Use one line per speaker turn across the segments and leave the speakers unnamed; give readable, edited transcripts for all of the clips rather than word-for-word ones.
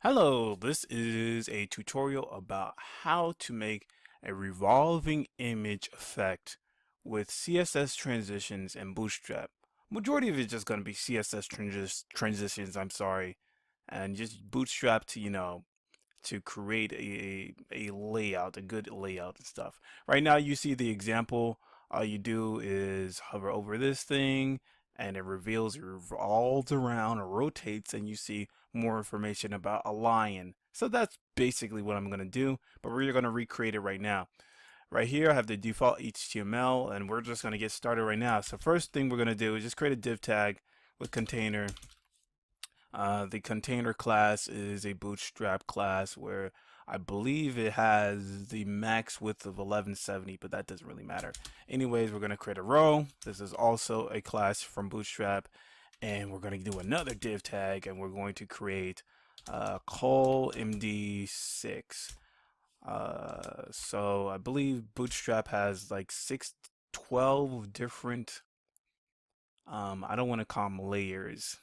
Hello, this is a tutorial about how to make a revolving image effect with CSS transitions and Bootstrap. Majority of it is just going to be CSS transitions, I'm sorry, and just Bootstrap to, to create a layout, a good layout and stuff. Right now you see the example. All you do is hover over this thing and it reveals, it revolves around, or rotates, and you see more information about a lion. So that's basically what I'm going to do, but we're going to recreate it right now. Right here I have the default HTML and we're just going to get started right now. So first thing we're going to do is just create a div tag with container. The container class is a bootstrap class where I believe it has the max width of 1170, but that doesn't really matter. Anyways, we're going to create a row. This is also a class from Bootstrap, and we're going to do another div tag, and we're going to create call md6. So I believe Bootstrap has like 12 different, I don't want to call them layers,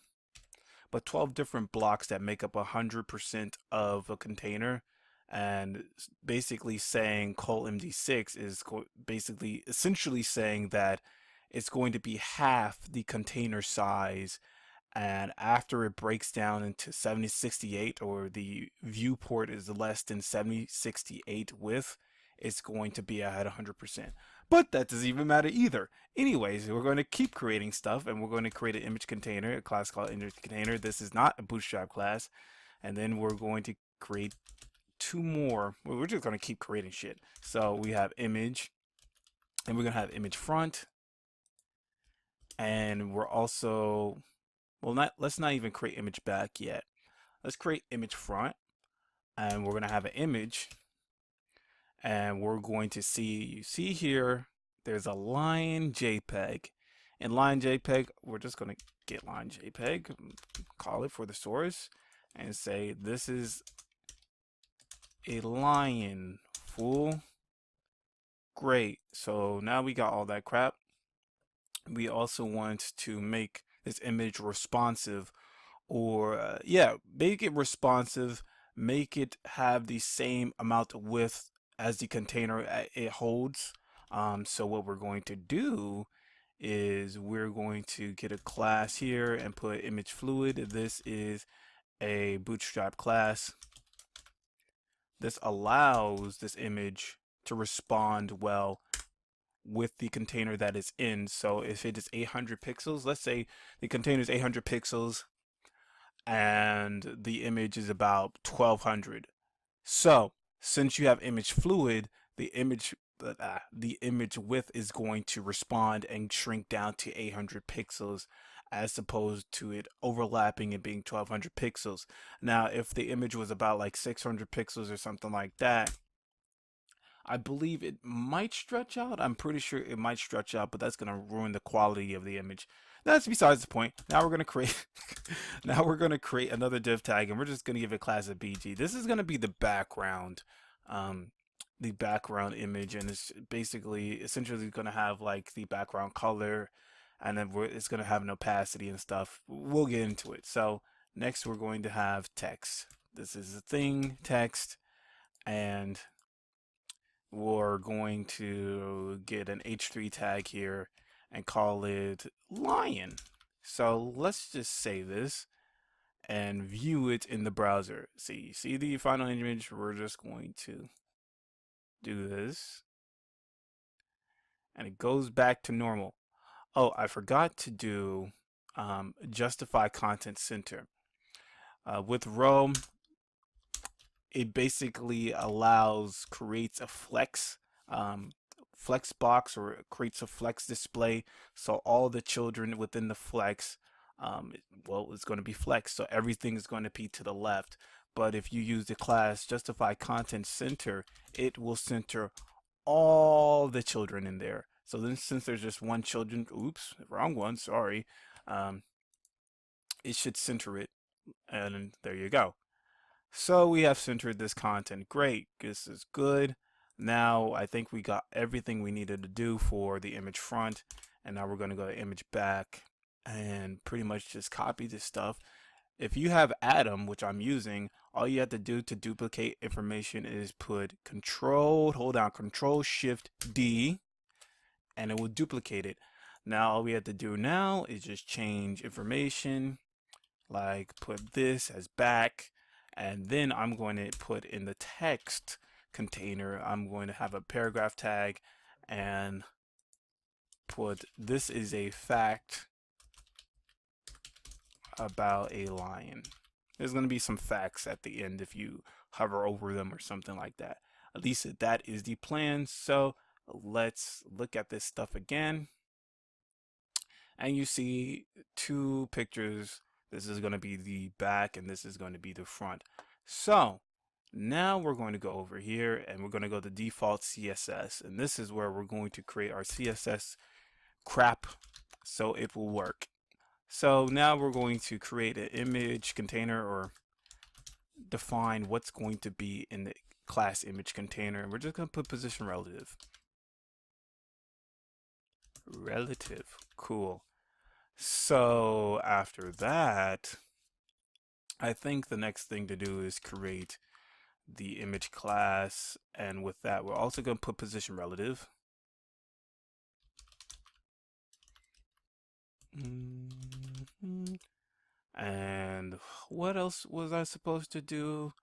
but 12 different blocks that make up 100% of a container. And basically saying call MD6 is basically essentially saying that it's going to be half the container size, and after it breaks down into 7068, or the viewport is less than 7068 width, it's going to be at 100%. But that doesn't even matter either. Anyways, we're going to keep creating stuff, and we're going to create an image container, a class called image container. This is not a Bootstrap class. And then we're going to create two more. Well, we're just going to keep creating shit. So we have image, and we're going to have image front, and we're also, well, not, let's not even create image back yet. Let's create image front, and we're going to have an image, and we're going to see, you see here, there's a line JPEG. In line JPEG, we're just going to get line JPEG, call it for the source, and say this is a lion, fool. Great. So now we got all that crap. We also want to make this image responsive, or yeah, make it responsive, make it have the same amount of width as the container it holds. So what we're going to do is we're going to get a class here and put image fluid. This is a Bootstrap class. This allows this image to respond well with the container that it's in. So if it is 800 pixels, let's say the container is 800 pixels and the image is about 1200. So since you have image fluid, the image width is going to respond and shrink down to 800 pixels, as opposed to it overlapping and being 1200 pixels. Now, if the image was about like 600 pixels or something like that, I believe it might stretch out. I'm pretty sure it might stretch out, but that's going to ruin the quality of the image. That's besides the point. Now we're going to create now we're going to create another div tag, and we're just going to give it class of BG. This is going to be the background image, and it's basically essentially going to have like the background color, and then it's going to have an opacity and stuff. We'll get into it. So next we're going to have text. This is the thing, text, and we're going to get an h3 tag here and call it lion. So let's just save this and view it in the browser. See the final image? We're just going to do this, and it goes back to normal. Oh, I forgot to do justify content center. With row, it basically creates a flex box, or it creates a flex display. So all the children within the flex, well, it's going to be flex. So everything is going to be to the left. But if you use the class justify content center, it will center all the children in there. So then, since there's just one children, oops, wrong one, sorry, it should center it, and there you go. So we have centered this content. Great, this is good. Now I think we got everything we needed to do for the image front, and now we're going to go to image back and pretty much just copy this stuff. If you have Atom, which I'm using, all you have to do to duplicate information is hold down Control Shift D, and it will duplicate it. Now all we have to do now is just change information, like put this as back, and then I'm going to put in the text container, I'm going to have a paragraph tag and put this is a fact about a lion. There's going to be some facts at the end if you hover over them or something like that. At least that is the plan. So let's look at this stuff again. And you see two pictures. This is going to be the back and this is going to be the front. So now we're going to go over here and we're going to go to default CSS. And this is where we're going to create our CSS crap so it will work. So now we're going to create an image container or define what's going to be in the class image container. And we're just going to put position relative. Cool. So after that, I think the next thing to do is create the image class. And with that, we're also going to put position relative. And what else was I supposed to do?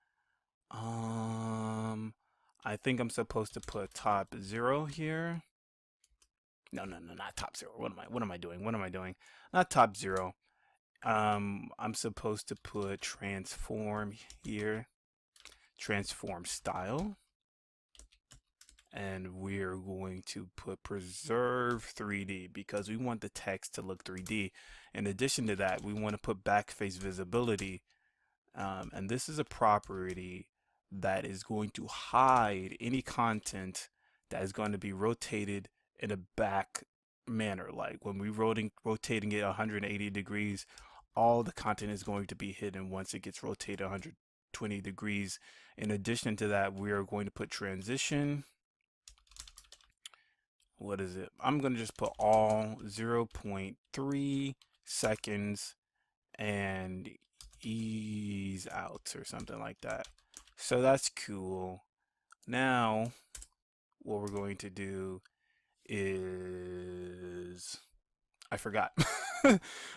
I think I'm supposed to put top 0 here. No, not top 0. What am I doing? Not top 0. I'm supposed to put transform here, transform style, and we're going to put preserve 3D because we want the text to look 3D. In addition to that, we want to put backface visibility, and this is a property that is going to hide any content that is going to be rotated in a back manner. Like when we rotating it 180 degrees, all the content is going to be hidden once it gets rotated 120 degrees. In addition to that, we are going to put transition. What is it? I'm going to just put all 0.3 seconds and ease out or something like that. So that's cool. Now what we're going to do is, I forgot.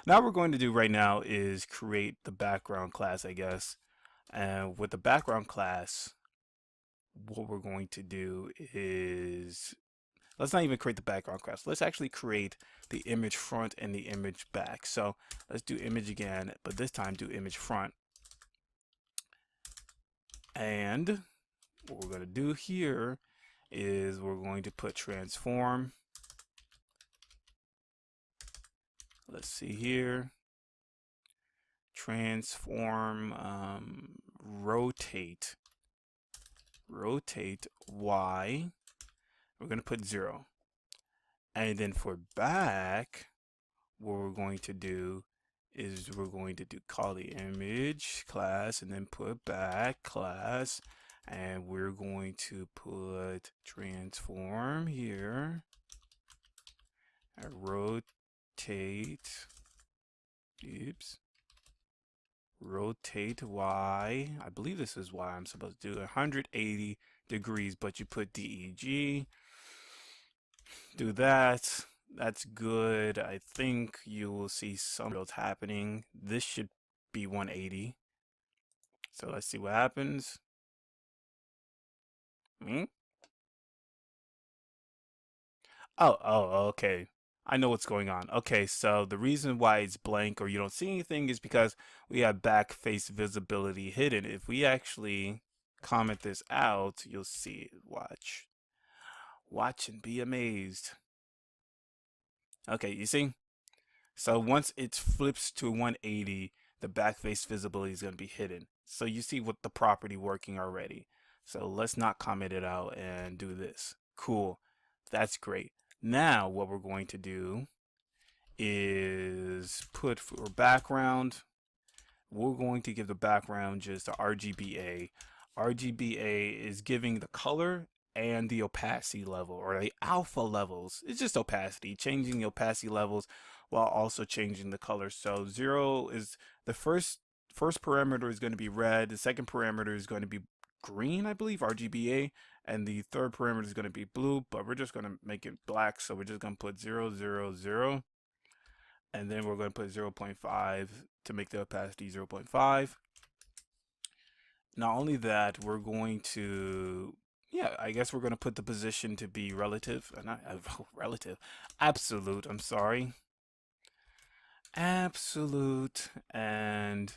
Now we're going to do right now is create the background class, I guess. And with the background class, what we're going to do is, let's not even create the background class. Let's actually create the image front and the image back. So let's do image again, but this time do image front. And what we're going to do here is we're going to put transform. Let's see here. Transform rotate Y. We're going to put 0. And then for back, what we're going to do is we're going to call the image class and then put back class, and we're going to put transform here and rotate Y. I believe this is Y. I'm supposed to do 180 degrees, but you put DEG. Do that. That's good. I think you will see some builds happening. This should be 180. So let's see what happens. Oh, okay. I know what's going on. Okay, so the reason why it's blank or you don't see anything is because we have backface visibility hidden. If we actually comment this out, you'll see it. Watch. Watch and be amazed. Okay, you see? So once it flips to 180, the backface visibility is going to be hidden. So you see what the property working already. So let's not comment it out and do this. Cool. That's great. Now what we're going to do is put for background, we're going to give the background just a RGBA. RGBA is giving the color and the opacity level, or the alpha levels. It's just opacity, changing the opacity levels while also changing the color. So 0 is the first first parameter is going to be red. The second parameter is going to be green, I believe, RGBA. And the third parameter is going to be blue, but we're just going to make it black. So we're just going to put 0, 0, 0. And then we're going to put 0.5 to make the opacity 0.5. Not only that, we're going to, yeah, I guess we're going to put the position to be relative, not relative, absolute, I'm sorry. Absolute, and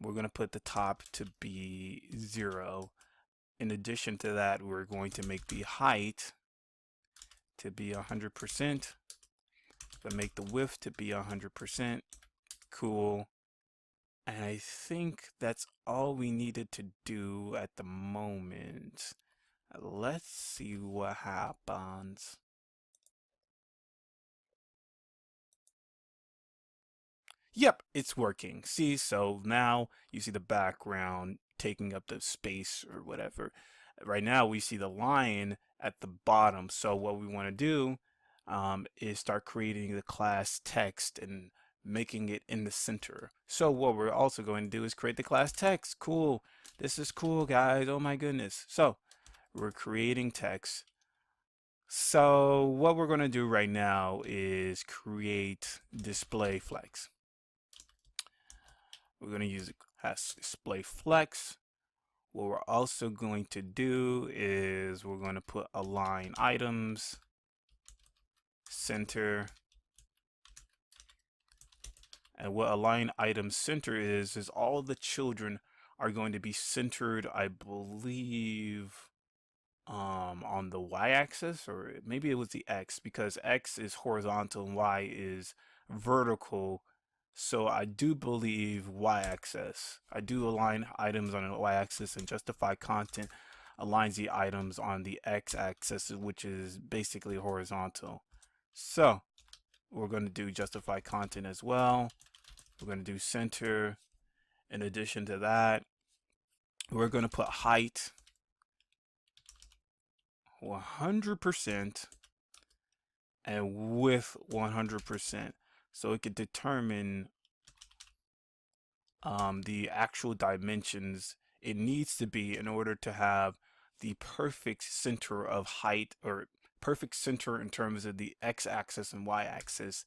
we're going to put the top to be 0. In addition to that, we're going to make the height to be 100%, but make the width to be 100%. Cool. And I think that's all we needed to do at the moment. Let's see what happens. Yep, it's working. See, so now you see the background taking up the space or whatever. Right now we see the line at the bottom. So what we want to do is start creating the class text and making it in the center. So what we're also going to do is create the class text. Cool. This is cool, guys. Oh my goodness. So we're creating text. So what we're going to do right now is create display flex. We're going to use has display flex. What we're also going to do is we're going to put align items, center. And what align items center is all the children are going to be centered, I believe, on the y-axis, or maybe it was the x, because x is horizontal and y is vertical. So I do believe y-axis. I do align items on the y-axis, and justify content aligns the items on the x-axis, which is basically horizontal. So we're going to do justify content as well. We're going to do center. In addition to that, we're going to put height 100% and width 100%, so it could determine the actual dimensions it needs to be in order to have the perfect center of height, or perfect center in terms of the x-axis and y-axis.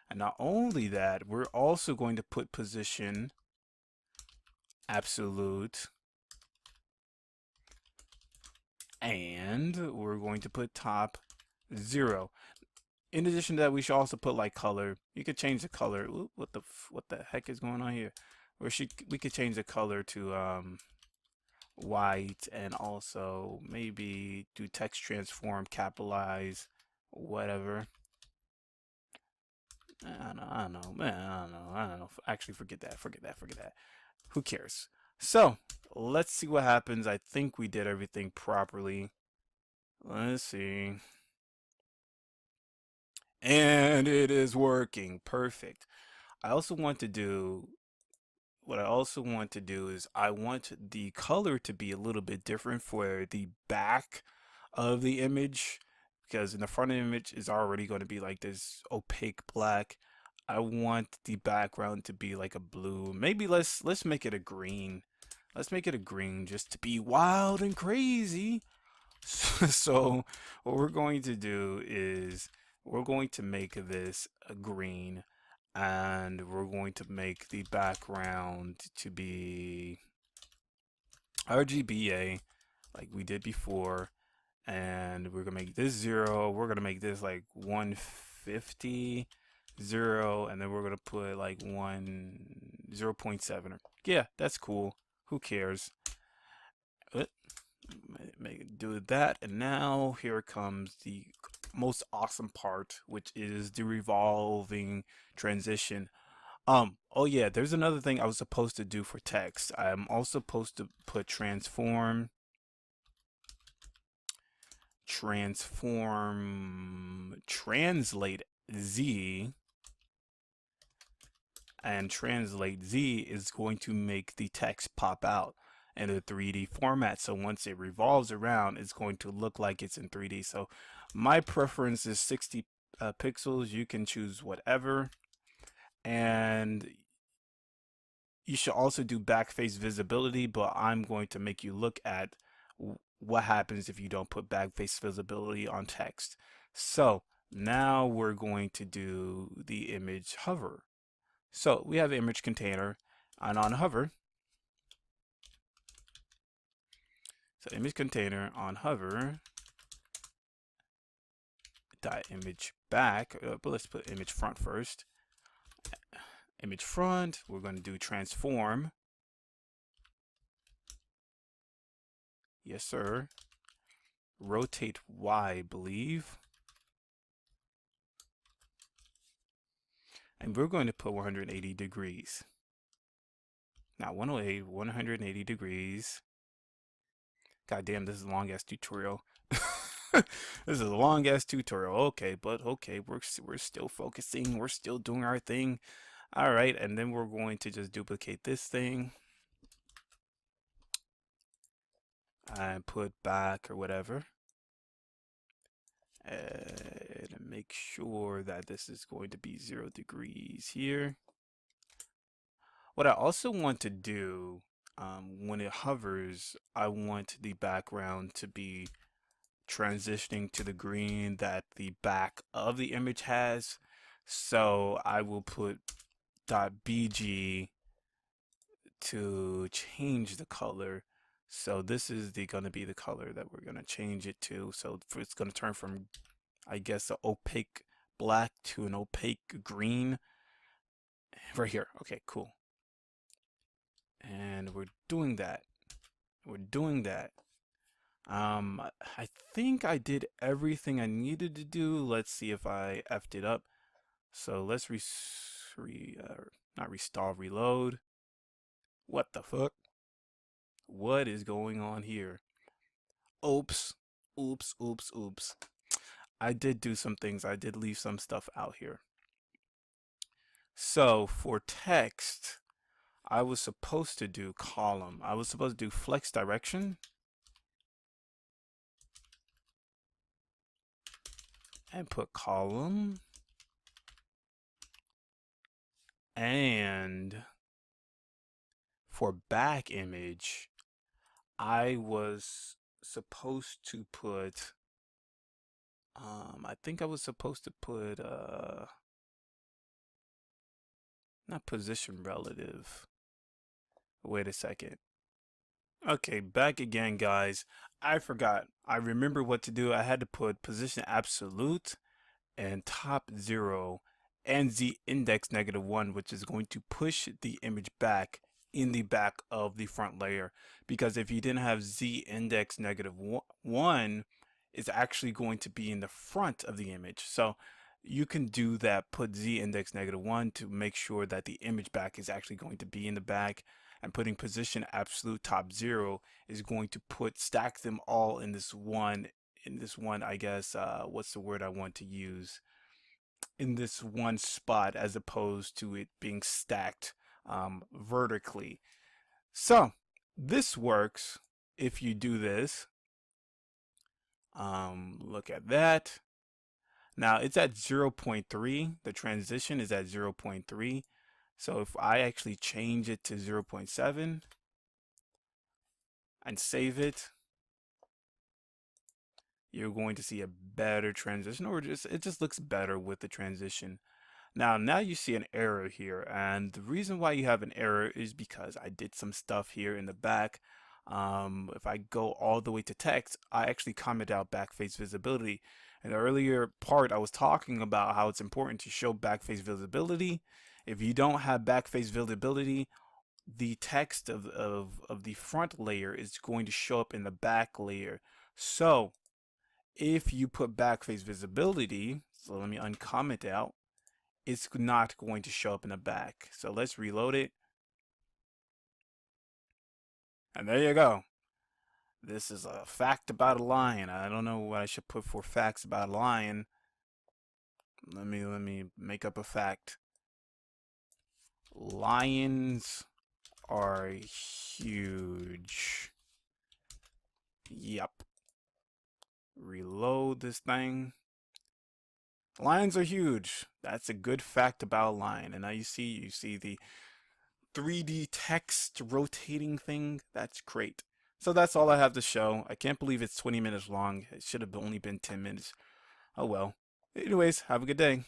And not only that, we're also going to put position absolute, and we're going to put top 0. In addition to that, we should also put like color. You could change the color. Ooh, what the heck is going on here? We could change the color to white, and also maybe do text transform, capitalize, whatever. I don't know, man. I don't know. Actually, forget that. Who cares? So let's see what happens. I think we did everything properly. Let's see. And it is working. Perfect. I also want to do what I also want to do is I want the color to be a little bit different for the back of the image, because in the front of the image is already going to be like this opaque black. I want the background to be like a blue. Maybe let's make it a green. Let's make it a green just to be wild and crazy. So what we're going to do is we're going to make this a green, and we're going to make the background to be RGBA like we did before, and we're gonna make this 0. We're gonna make this like 150 0, and then we're gonna put like 0.7. Yeah, that's cool. Who cares? Do that, and now here comes the most awesome part, which is the revolving transition. Oh yeah, there's another thing I was supposed to do for text. I'm also supposed to put transform translate Z, and translate Z is going to make the text pop out in a 3D format. So once it revolves around, it's going to look like it's in 3D. So my preference is 60 pixels. You can choose whatever. And you should also do backface visibility, but I'm going to make you look at what happens if you don't put backface visibility on text. So now we're going to do the image hover. So we have image container, and on hover, so image container on hover dot image back, but let's put image front first. Image front, we're going to do transform. Yes, sir. Rotate Y, I believe. And we're going to put 180 degrees. Now 108, 180 degrees. God damn, this is a long ass tutorial. This is a long ass tutorial. Okay, but okay, we're still focusing. We're still doing our thing. All right, and then we're going to just duplicate this thing and put back or whatever. And make sure that this is going to be 0 degrees here. What I also want to do when it hovers, I want the background to be transitioning to the green that the back of the image has. So I will put .bg to change the color. So this is going to be the color that we're going to change it to. So it's going to turn from, I guess, an opaque black to an opaque green right here. Okay, cool. And we're doing that. We're doing that. I think I did everything I needed to do. Let's see if I effed it up. So let's not restore, reload. What the fuck? What is going on here? Oops, oops, oops, oops. I did do some things. I did leave some stuff out here. So for text, I was supposed to do column. I was supposed to do flex direction. And put column. And for back image, I was supposed to put, I think I was supposed to put, not position relative. Wait a second. Okay, back again, guys. I forgot. I remember what to do. I had to put position absolute and top 0 and z index -1, which is going to push the image back in the back of the front layer. Because if you didn't have z index -1, it's actually going to be in the front of the image. So you can do that, put z index -1 to make sure that the image back is actually going to be in the back. And putting position absolute top 0 is going to stack them all in this one, I guess, what's the word I want to use? In this one spot, as opposed to it being stacked vertically. So this works if you do this. Look at that. Now it's at 0.3. The transition is at 0.3. So if I actually change it to 0.7 and save it, you're going to see a better transition, or it just looks better with the transition. Now you see an error here, and the reason why you have an error is because I did some stuff here in the back. If I go all the way to text, I actually commented out backface visibility. In the earlier part, I was talking about how it's important to show backface visibility. If you don't have backface visibility, the text of the front layer is going to show up in the back layer. So if you put backface visibility, so let me uncomment out, it's not going to show up in the back. So let's reload it. And there you go. This is a fact about a lion. I don't know what I should put for facts about a lion. Let me make up a fact. Lions are huge. Yep. Reload this thing. Lions are huge. That's a good fact about a lion. And now you see the 3D text rotating thing. That's great. So that's all I have to show. I can't believe it's 20 minutes long. It should have only been 10 minutes. Oh well. Anyways, have a good day.